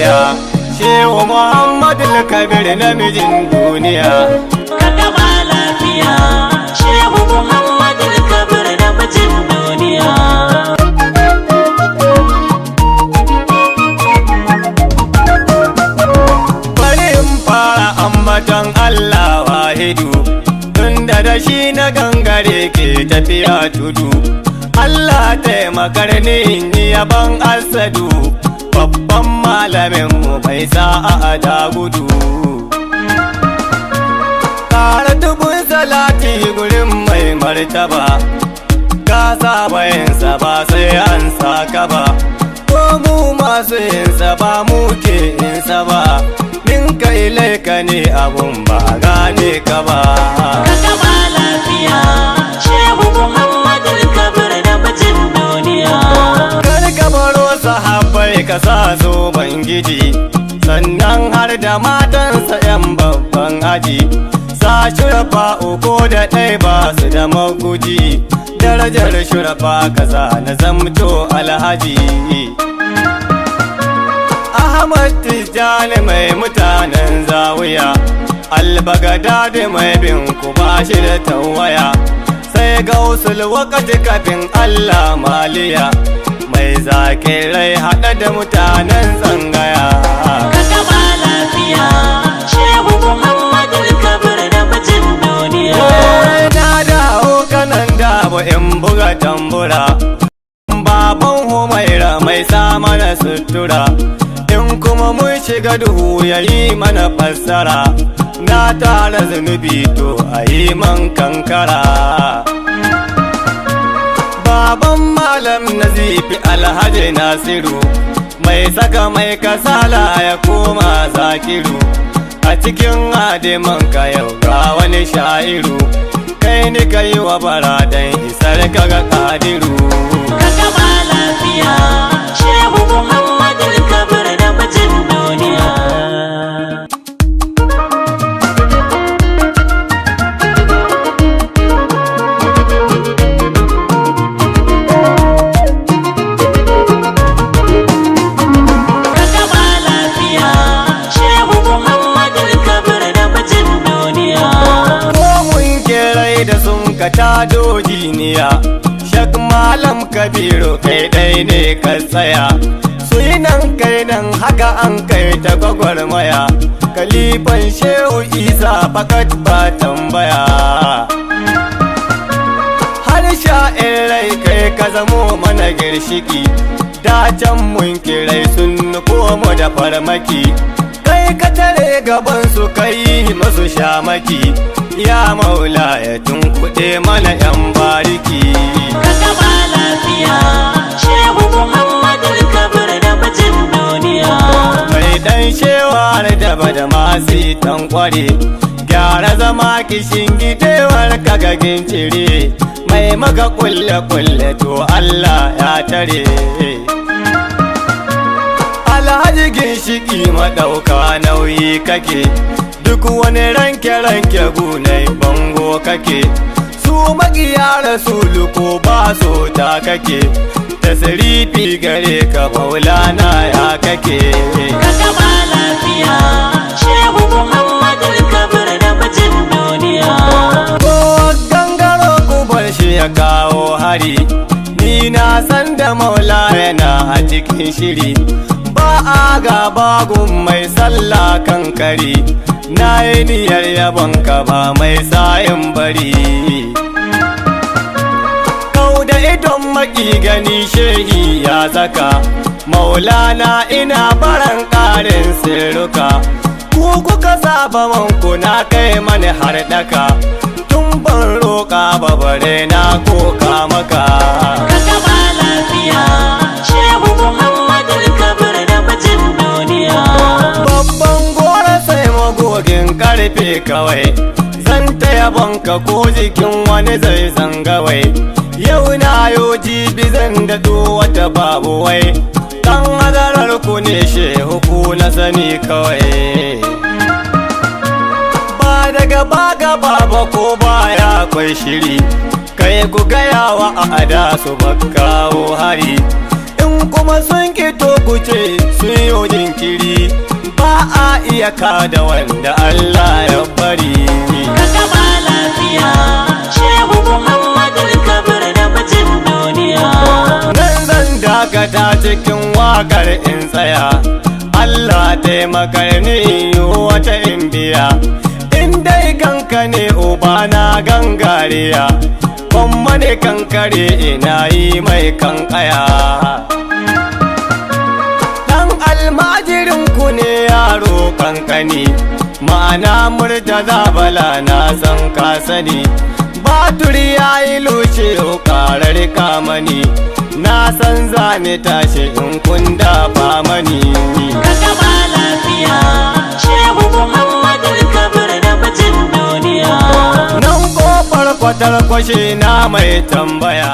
lafiya Shehu Muhammadu Kabir namijin duniya. Ka gama lafiya Shehu Muhammadu Kabir namijin duniya. Bari in fara ambatan Allah wahidu, tunda da shi na gangare ke tafiya tudu. Allah taimakar ni in yi yaban asadu, babban malaminmu bai sa'a da gudu. Kara dubun salati gurin mai martaba, ka saba yinsa ba sai an saka ba, ko mu masu yinsa ba mu ke yinsa ba, min kai laika ne abun ba gane ka ba. Ka gama lafiya Shehu Muhammadu Kabir namijin duniya. Kar ka baro sahabbai ka sa zo bangiji, sannan har da matansa 'yan babban aji. Sa shurafa uku da ɗai ba su da maguji, darajar shurafa kaza na zamto alhaji. Ahmad Tijjani mai mutanen zawiya, Albagadadi mai bin ku ba shi da tawaya, sai Gausul wakati kafin Allah maliya, mai zaƙin rai haɗa da mutanen tsangaya. Ka gama lafiya Shehu Muhammadu Kabir namijin duniya. Na dawo kanan dabo in buga tambura, baban Humaira mai sa mana sutura, in kuma mun shiga duhu ya yi mana fassara, na tara zunubi to a yi man kankara. Baban malam Nazifi Alhaji Nasiru, mai saka mai kasala ya koma zakiru, a cikin hadimanka yau ga wani sha'iru, kai ni ka yi wa bara don isar ka ga kadiru. Ka gama lafiya Shehu Muhammadu Kabir namijin duniya. Ka gama lafiya Shehu Muhammadu Kabir namijin duniya. Ko mun kerai da sun ka tado jiniya, Shak Malam Kabiru kai ɗai ne ka tsaya, su yi nan kai nan haka an kai ta gwagwarmaya, kalifan Shehu Isa fakat ba tambaya. Har sha'in rai kai ka zamo mana girshiki, da can mun kirai sun komo da farmaki, kai ka tare gaban su kai masu shamaki, ya maula ya tunkuɗe mana 'yan bariki. Ka gama lafiya Shehu Muhammadu Kabir namijin duniya. Mai ɗan shewar daba da masu tankware, gyara zama kishin gidewar kagagin cire, mai maka kulle-kulle to Allah ya tare. Alhaji ginshiki maɗauka nauyi kake, duk wani ranke-ranke gunai bango kake, su maƙiya rasulu ko ba so ta kake, tasirifi gare ka maulana ya kake. Ka gama lafiya Shehu Muhammadu Kabir namijin duniya. Ko gangaro ku bar shi ya kawo hari, ni na san da maula yana a cikin shiri, ba a gaba gun mai sallah kan kari, na yi niyyar yabon ka ba mai sayin bari. Kau da idon maki gani shehi ya saka, maulana ina baran ƙarin sirruka, ku kuka saba manku na kai mani har daka, tun ban roƙa ba bare na koka maka. Ka gama lafiya Shehu Muhammadu Kabir namijin duniya. Babban gora sai magogin karfe kawai, zan ta yabonka ko jikin wani zai zangawai, yau na yo jibi zan daɗo wata babu wai, ɗan hadarar ku ne shehu ku na sani kawai. Ba daga baga baba ko baya akwai shiri, kai ku gayawa a ada su bakawo hari, in kuma sun kito kuce sun yi jinkiri ba a iya kada wanda Allah ya bari. Ka gama lafiya Shehu Muhammadu Kabir na mijin duniya. Nan zan dakata cikin wakar in tsaya, Allah taimakar ni wata in biya. In dai kanka ne uba na gangariya, kuma ne kankare ina yi mai kankaya. Dan almajirin ku ne yaro kankani, ma'ana Murtaza Bala na san ka sani. Baturi ya yi lushe karar kamani, na san za ni tashi in kun dafa mani. Ka gama lafiya Shehu Muhammadu Kabir na mijin duniya. Nan kofar kwatar kwashe na mai tambaya.